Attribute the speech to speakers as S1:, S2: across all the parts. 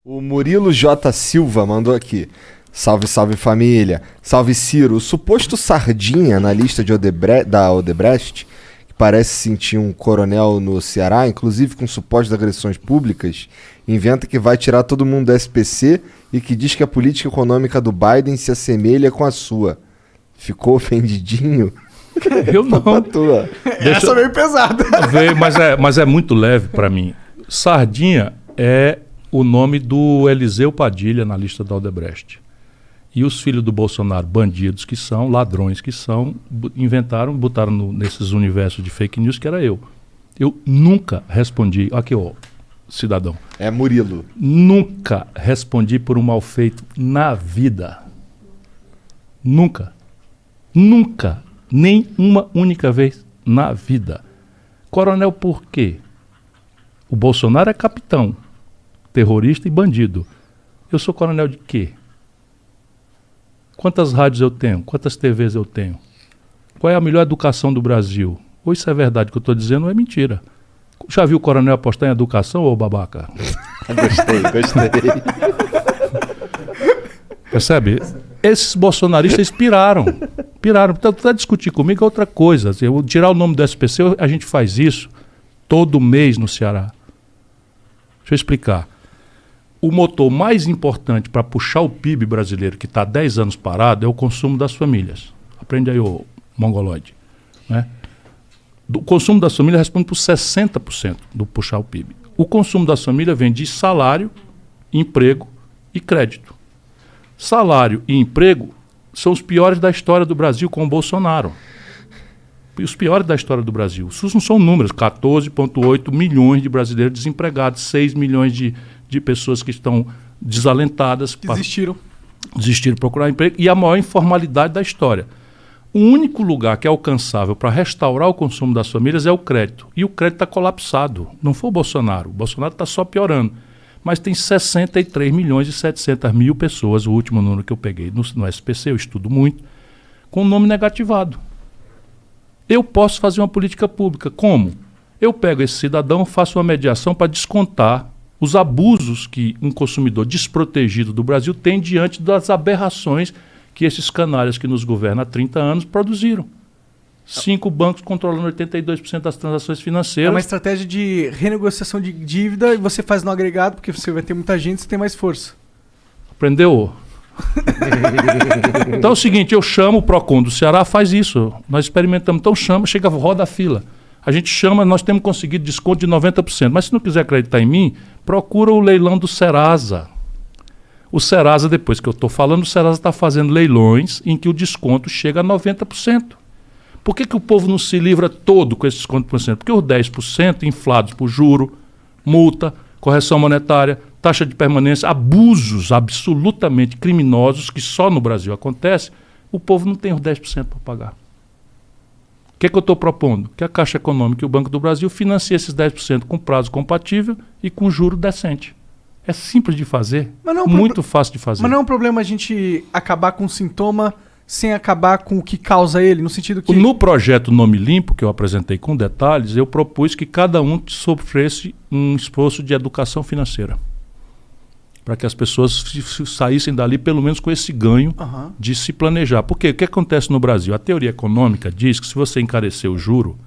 S1: O Murilo J. Silva mandou aqui. Salve, salve família. Salve Ciro. O suposto sardinha na lista de da Odebrecht, que parece sentir um coronel no Ceará, inclusive com supostas agressões públicas, inventa que vai tirar todo mundo do SPC e que diz que a política econômica do Biden se assemelha com a sua. Ficou ofendidinho?
S2: Eu não.
S3: Essa é meio pesada.
S2: Mas é muito leve para mim. Sardinha é o nome do Eliseu Padilha na lista da Odebrecht. E os filhos do Bolsonaro, bandidos que são, ladrões que são, inventaram, botaram nesses universos de fake news que era eu. Eu nunca respondi, aqui ó, cidadão.
S1: É Murilo.
S2: Nunca respondi por um mal feito na vida. Nunca. Nunca. Nem uma única vez na vida. Coronel por quê? O Bolsonaro é capitão, terrorista e bandido. Eu sou coronel de quê? Quantas rádios eu tenho? Quantas TVs eu tenho? Qual é a melhor educação do Brasil? Ou isso é verdade que eu estou dizendo ou é mentira? Já viu o coronel apostar em educação, ô babaca?
S1: Gostei.
S2: Percebe? Esses bolsonaristas piraram. Então, para discutir comigo é outra coisa. Eu tirar o nome do SPC, a gente faz isso todo mês no Ceará. Deixa eu explicar. O motor mais importante para puxar o PIB brasileiro, que está há 10 anos parado, é o consumo das famílias. Aprende aí, ô mongoloide. Né? O consumo das famílias responde por 60% do puxar o PIB. O consumo das famílias vem de salário, emprego e crédito. Salário e emprego são os piores da história do Brasil com o Bolsonaro. Os piores da história do Brasil. Isso não são números. 14,8 milhões de brasileiros desempregados, 6 milhões de pessoas que estão desalentadas.
S3: Desistiram
S2: de procurar emprego. E a maior informalidade da história. O único lugar que é alcançável para restaurar o consumo das famílias é o crédito. E o crédito está colapsado. Não foi o Bolsonaro. O Bolsonaro está só piorando. Mas tem 63 milhões e 700 mil pessoas, o último número que eu peguei no SPC, eu estudo muito, com o nome negativado. Eu posso fazer uma política pública. Como? Eu pego esse cidadão, faço uma mediação para descontar os abusos que um consumidor desprotegido do Brasil tem diante das aberrações que esses canalhas que nos governam há 30 anos produziram. 5 bancos controlando 82% das transações financeiras.
S3: É uma estratégia de renegociação de dívida e você faz no agregado, porque você vai ter muita gente, você tem mais força.
S2: Aprendeu? Então é o seguinte, eu chamo o PROCON do Ceará, faz isso. Nós experimentamos, então chama, chega, roda a fila. A gente chama, nós temos conseguido desconto de 90%. Mas se não quiser acreditar em mim, procura o leilão do Serasa. O Serasa, depois que eu estou falando, o Serasa está fazendo leilões em que o desconto chega a 90%. Por que o povo não se livra todo com esse desconto por cento? Porque os 10% inflados por juro, multa, correção monetária, taxa de permanência, abusos absolutamente criminosos que só no Brasil acontece, o povo não tem os 10% para pagar. O que eu estou propondo? Que a Caixa Econômica e o Banco do Brasil financiem esses 10% com prazo compatível e com juro decente. É simples de fazer, muito fácil de fazer.
S3: Mas não é um problema a gente acabar com o sintoma sem acabar com o que causa ele, no sentido que...
S2: No projeto Nome Limpo, que eu apresentei com detalhes, eu propus que cada um sofresse um esforço de educação financeira. Para que as pessoas saíssem dali pelo menos com esse ganho de se planejar. Porque o que acontece no Brasil? A teoria econômica diz que se você encarecer o juro,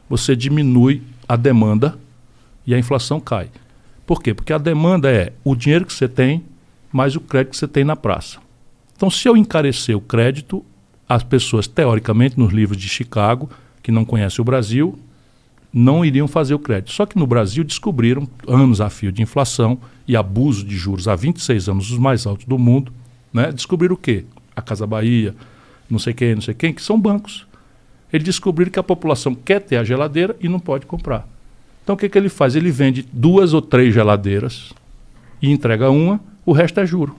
S2: você diminui a demanda e a inflação cai. Por quê? Porque a demanda é o dinheiro que você tem mais o crédito que você tem na praça. Então, se eu encarecer o crédito, as pessoas, teoricamente, nos livros de Chicago, que não conhecem o Brasil, não iriam fazer o crédito. Só que no Brasil descobriram, anos a fio de inflação e abuso de juros há 26 anos, os mais altos do mundo, né? Descobriram o quê? A Casa Bahia, não sei quem, que são bancos. Eles descobriram que a população quer ter a geladeira e não pode comprar. Então, o que ele faz? Ele vende 2 ou 3 geladeiras e entrega uma, o resto é juro.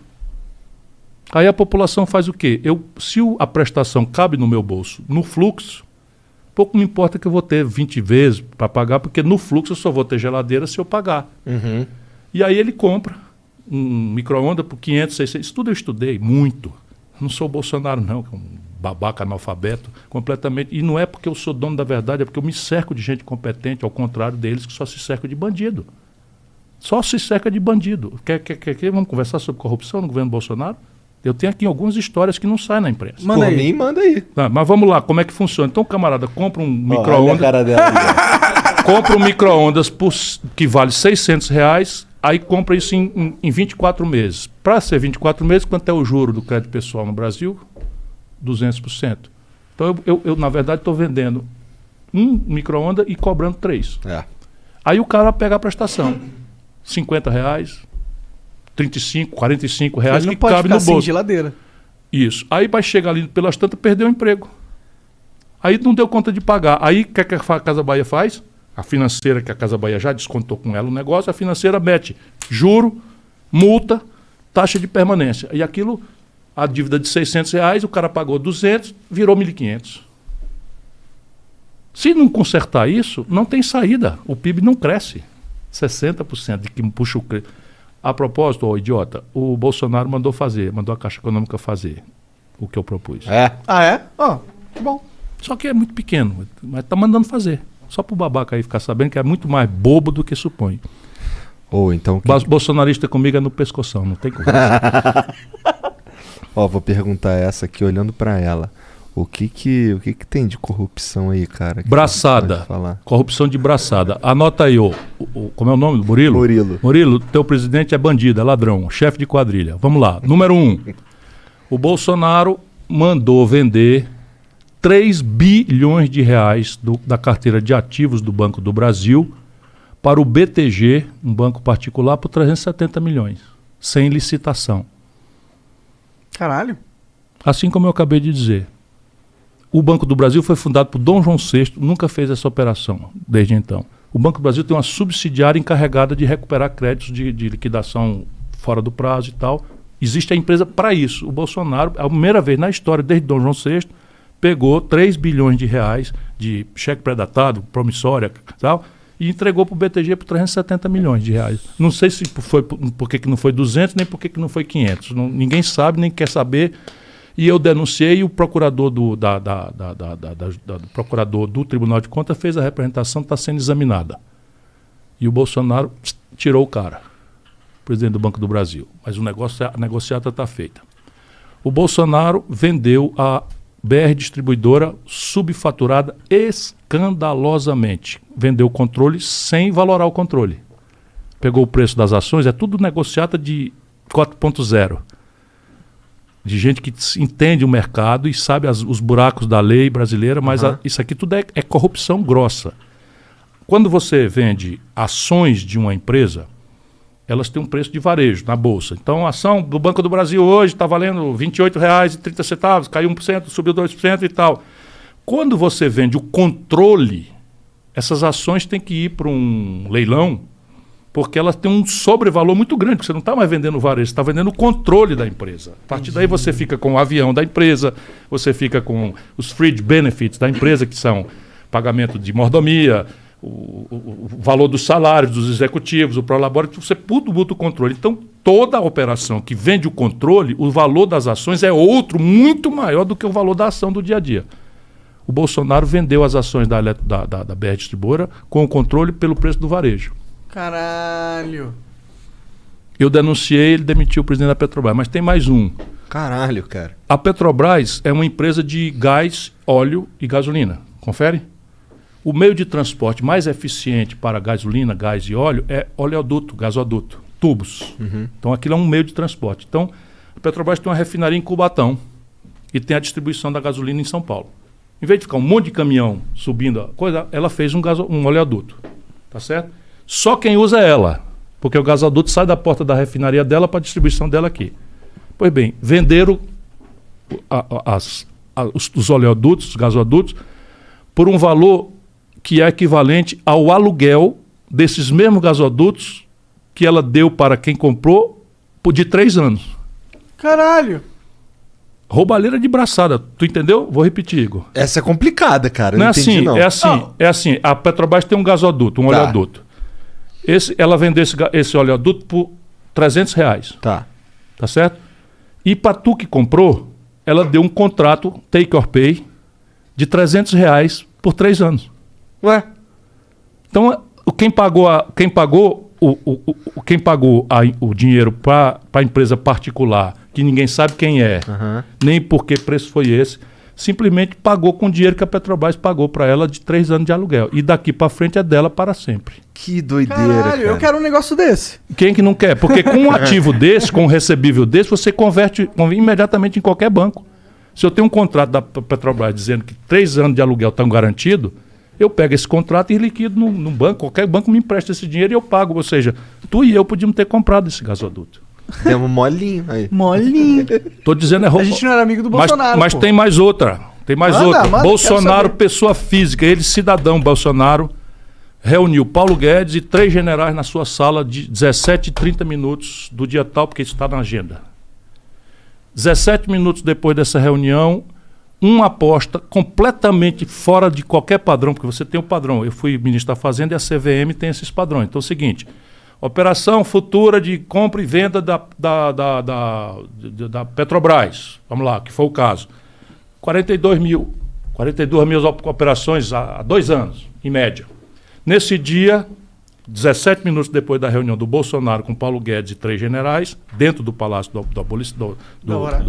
S2: Aí a população faz o quê? Se a prestação cabe no meu bolso, no fluxo, pouco me importa que eu vou ter 20 vezes para pagar, porque no fluxo eu só vou ter geladeira se eu pagar. E aí ele compra um micro-ondas por 500, 600. Isso tudo eu estudei muito. Não sou o Bolsonaro não, que é um babaca analfabeto, completamente. E não é porque eu sou dono da verdade, é porque eu me cerco de gente competente, ao contrário deles que só se cercam de bandido. Só se cerca de bandido. Vamos conversar sobre corrupção no governo Bolsonaro? Eu tenho aqui algumas histórias que não saem na imprensa.
S1: Manda aí. Mim, manda aí.
S2: Tá, mas vamos lá, como é que funciona? Então o camarada compra um
S1: Olha a
S2: micro-ondas.
S1: cara dela.
S2: Compra um micro-ondas que vale R$600, aí compra isso em 24 meses. Para ser 24 meses, quanto é o juro do crédito pessoal no Brasil? 200%. Então eu na verdade, estou vendendo um micro-ondas e cobrando 3. Aí o cara pega a prestação. R$50, 35, 45 reais que cabe no bolso.
S3: Sem geladeira.
S2: Isso. Aí vai chegar ali pelas tantas, perdeu o emprego. Aí não deu conta de pagar. Aí o que a Casa Bahia faz? A financeira, que a Casa Bahia já descontou com ela o negócio, a financeira mete juro, multa, taxa de permanência. E aquilo, a dívida de R$600, o cara pagou 200, virou 1.500. Se não consertar isso, não tem saída. O PIB não cresce. 60% de que puxa o crédito. A propósito, ô idiota, o Bolsonaro mandou a Caixa Econômica fazer o que eu propus.
S3: Ah, é? Que bom.
S2: Só que é muito pequeno, mas tá mandando fazer. Só pro babaca aí ficar sabendo que é muito mais bobo do que supõe.
S1: Então...
S2: Bolsonarista comigo é no pescoção, não tem conversa.
S1: Vou perguntar essa aqui olhando pra ela. O que tem de corrupção aí, cara?
S2: Braçada. Corrupção de braçada. Anota aí, como é o nome do Murilo? Murilo, teu presidente é bandido, é ladrão, chefe de quadrilha. Vamos lá. Número 1. O Bolsonaro mandou vender 3 bilhões de reais da carteira de ativos do Banco do Brasil para o BTG, um banco particular, por 370 milhões, sem licitação.
S3: Caralho.
S2: Assim como eu acabei de dizer. O Banco do Brasil foi fundado por Dom João VI, nunca fez essa operação desde então. O Banco do Brasil tem uma subsidiária encarregada de recuperar créditos de liquidação fora do prazo e tal. Existe a empresa para isso. O Bolsonaro, a primeira vez na história, desde Dom João VI, pegou 3 bilhões de reais de cheque pré-datado, promissória e tal, e entregou para o BTG por 370 milhões de reais. Não sei se foi por que não foi 200, nem por que não foi 500. Ninguém sabe, nem quer saber. E eu denunciei, e o procurador do procurador do Tribunal de Contas fez a representação, está sendo examinada. E o Bolsonaro tirou o cara, presidente do Banco do Brasil. Mas a negociata está feita. O Bolsonaro vendeu a BR Distribuidora subfaturada escandalosamente. Vendeu o controle sem valorar o controle. Pegou o preço das ações, é tudo negociata de 4.0. De gente que entende o mercado e sabe os buracos da lei brasileira, mas isso aqui tudo é corrupção grossa. Quando você vende ações de uma empresa, elas têm um preço de varejo na Bolsa. Então, a ação do Banco do Brasil hoje está valendo R$ 28,30, caiu 1%, subiu 2% e tal. Quando você vende o controle, essas ações têm que ir para um leilão, porque elas têm um sobrevalor muito grande, porque você não está mais vendendo o varejo, você está vendendo o controle da empresa. A partir daí você fica com o avião da empresa, você fica com os fringe benefits da empresa, que são pagamento de mordomia, o valor dos salários dos executivos, o prolabore, você tudo muda o controle. Então, toda a operação que vende o controle, o valor das ações é outro, muito maior do que o valor da ação do dia a dia. O Bolsonaro vendeu as ações da BR Distribuidora com o controle pelo preço do varejo.
S3: Caralho.
S2: Eu denunciei, ele demitiu o presidente da Petrobras, mas tem mais um.
S1: Caralho, cara.
S2: A Petrobras é uma empresa de gás, óleo e gasolina. Confere? O meio de transporte mais eficiente para gasolina, gás e óleo é oleoduto, gasoduto, tubos. Então aquilo é um meio de transporte. Então a Petrobras tem uma refinaria em Cubatão e tem a distribuição da gasolina em São Paulo. Em vez de ficar um monte de caminhão subindo a coisa, ela fez um oleoduto. Tá certo? Só quem usa é ela, porque o gasoduto sai da porta da refinaria dela para a distribuição dela aqui. Pois bem, venderam os oleodutos, os gasodutos, por um valor que é equivalente ao aluguel desses mesmos gasodutos que ela deu para quem comprou de 3 anos.
S3: Caralho!
S2: Roubalheira de braçada, tu entendeu? Vou repetir, Igor.
S1: Essa é complicada, cara. Eu
S2: não
S1: não
S2: é
S1: entendi,
S2: assim,
S1: não.
S2: É assim. A Petrobras tem um gasoduto, um oleoduto. Ela vendeu esse oleoduto por R$300.
S1: Tá
S2: certo? E para tu que comprou, ela deu um contrato, take or pay, de R$300 por 3 anos.
S1: Ué?
S2: Então, quem pagou quem pagou o dinheiro para a empresa particular, que ninguém sabe quem é, nem por que preço foi esse, simplesmente pagou com o dinheiro que a Petrobras pagou para ela de 3 anos de aluguel. E daqui para frente é dela para sempre.
S1: Que doideira,
S3: Caralho, eu quero um negócio desse.
S2: Quem que não quer? Porque com um ativo desse, com um recebível desse, você converte imediatamente em qualquer banco. Se eu tenho um contrato da Petrobras dizendo que 3 anos de aluguel estão garantidos, eu pego esse contrato e liquido num banco. Qualquer banco me empresta esse dinheiro e eu pago. Ou seja, tu e eu podíamos ter comprado esse gasoduto.
S1: Demos molinho aí.
S3: Molinho.
S2: Tô dizendo é roupa.
S3: A gente não era amigo do Bolsonaro,
S2: Mas
S3: pô.
S2: tem mais outra. Tem mais
S3: Manda,
S2: outra.
S3: manda,
S2: Bolsonaro,
S3: quero saber.
S2: pessoa física, ele cidadão Bolsonaro, reuniu Paulo Guedes e 3 generais na sua sala de 17 e 30 minutos do dia tal, porque isso está na agenda. 17 minutos depois dessa reunião, uma aposta completamente fora de qualquer padrão, porque você tem um padrão. Eu fui ministro da Fazenda e a CVM tem esses padrões. Então é o seguinte, operação futura de compra e venda da Petrobras, vamos lá, que foi o caso. 42 mil operações há 2 anos, em média. Nesse dia, 17 minutos depois da reunião do Bolsonaro com Paulo Guedes e 3 generais, dentro do Palácio do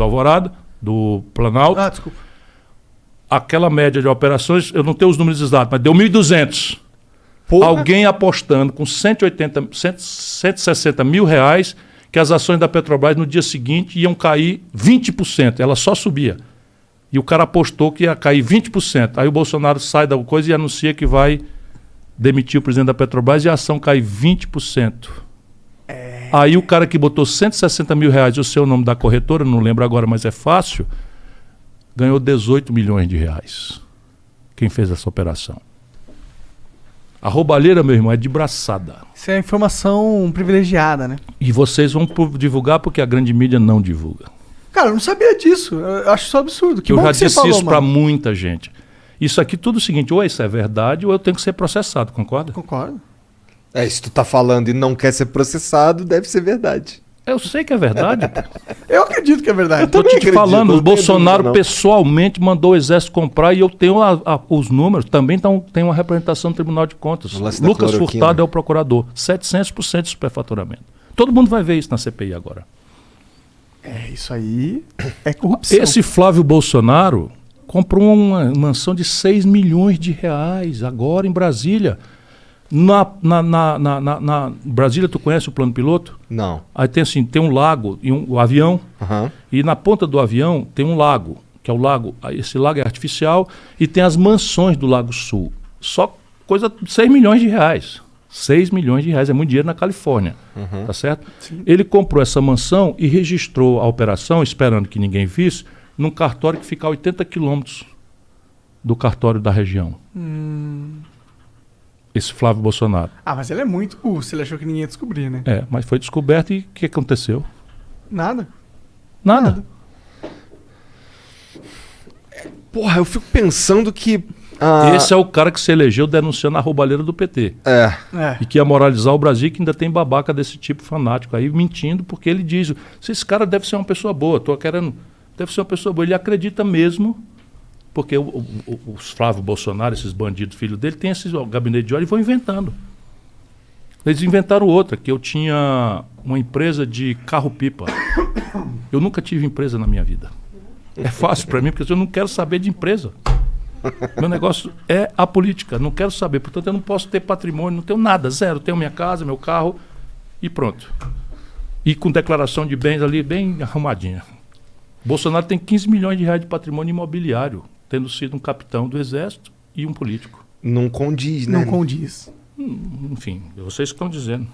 S2: Alvorada, do Planalto,
S3: Desculpa.
S2: aquela média de operações, eu não tenho os números exatos, mas deu 1.200. Alguém apostando com 160 mil reais que as ações da Petrobras no dia seguinte iam cair 20%, ela só subia. E o cara apostou que ia cair 20%. Aí o Bolsonaro sai da coisa e anuncia que vai demitir o presidente da Petrobras e a ação cai 20%. Aí o cara que botou 160 mil reais, o seu nome da corretora, não lembro agora, mas é fácil, ganhou 18 milhões de reais. Quem fez essa operação? A roubalheira, meu irmão, é de braçada.
S3: Isso é informação privilegiada, né?
S2: E vocês vão divulgar porque a grande mídia não divulga.
S3: Cara, eu não sabia disso. Eu acho isso absurdo. Que
S2: Eu
S3: bom
S2: já
S3: que você
S2: disse
S3: falou,
S2: isso para
S3: mano.
S2: muita gente. Isso aqui tudo é o seguinte, ou isso é verdade ou eu tenho que ser processado, concorda?
S3: Concordo.
S1: Se tu tá falando e não quer ser processado, deve ser verdade.
S2: Eu sei que é verdade.
S3: Eu acredito que é verdade.
S2: Estou
S1: também
S2: te
S1: acredito,
S2: falando,
S1: não
S2: o
S1: tenho
S2: Bolsonaro
S1: dúvida, não.
S2: pessoalmente mandou o exército comprar e eu tenho os números, também tem uma representação no Tribunal de Contas.
S1: O lance da
S2: Lucas
S1: cloroquina.
S2: Furtado é o procurador, 700% de superfaturamento. Todo mundo vai ver isso na CPI agora.
S3: Isso aí é corrupção.
S2: Esse Flávio Bolsonaro comprou uma mansão de 6 milhões de reais agora em Brasília. Na Brasília, tu conhece o plano piloto?
S1: Não.
S2: Aí tem um lago e o avião,
S1: Aham.
S2: e na ponta do avião tem um lago, que é o lago, esse lago é artificial, e tem as mansões do Lago Sul. Só coisa de 6 milhões de reais. 6 milhões de reais, é muito dinheiro na Califórnia, tá certo?
S3: Sim.
S2: Ele comprou essa mansão e registrou a operação, esperando que ninguém visse, num cartório que fica a 80 quilômetros do cartório da região. Esse Flávio Bolsonaro.
S3: Mas ele é muito urso. Ele achou que ninguém ia descobrir, né?
S2: Mas foi descoberto e o que aconteceu?
S3: Nada.
S2: Nada.
S1: Porra, eu fico pensando que...
S2: Esse é o cara que se elegeu denunciando a roubalheira do PT.
S1: É.
S2: E que ia moralizar o Brasil, que ainda tem babaca desse tipo fanático aí, mentindo, porque ele diz, esse cara deve ser uma pessoa boa, deve ser uma pessoa boa. Ele acredita mesmo, porque os Flávio Bolsonaro, esses bandidos, filhos dele, tem esse gabinete de ódio e vão inventando. Eles inventaram outra, que eu tinha uma empresa de carro-pipa. Eu nunca tive empresa na minha vida. É fácil para mim, porque eu não quero saber de empresa. Meu negócio é a política, não quero saber. Portanto, eu não posso ter patrimônio, não tenho nada, zero. Tenho minha casa, meu carro e pronto. E com declaração de bens ali bem arrumadinha. Bolsonaro tem 15 milhões de reais de patrimônio imobiliário, tendo sido um capitão do Exército e um político.
S1: Não condiz, né?
S3: Não condiz.
S2: Enfim, vocês estão dizendo.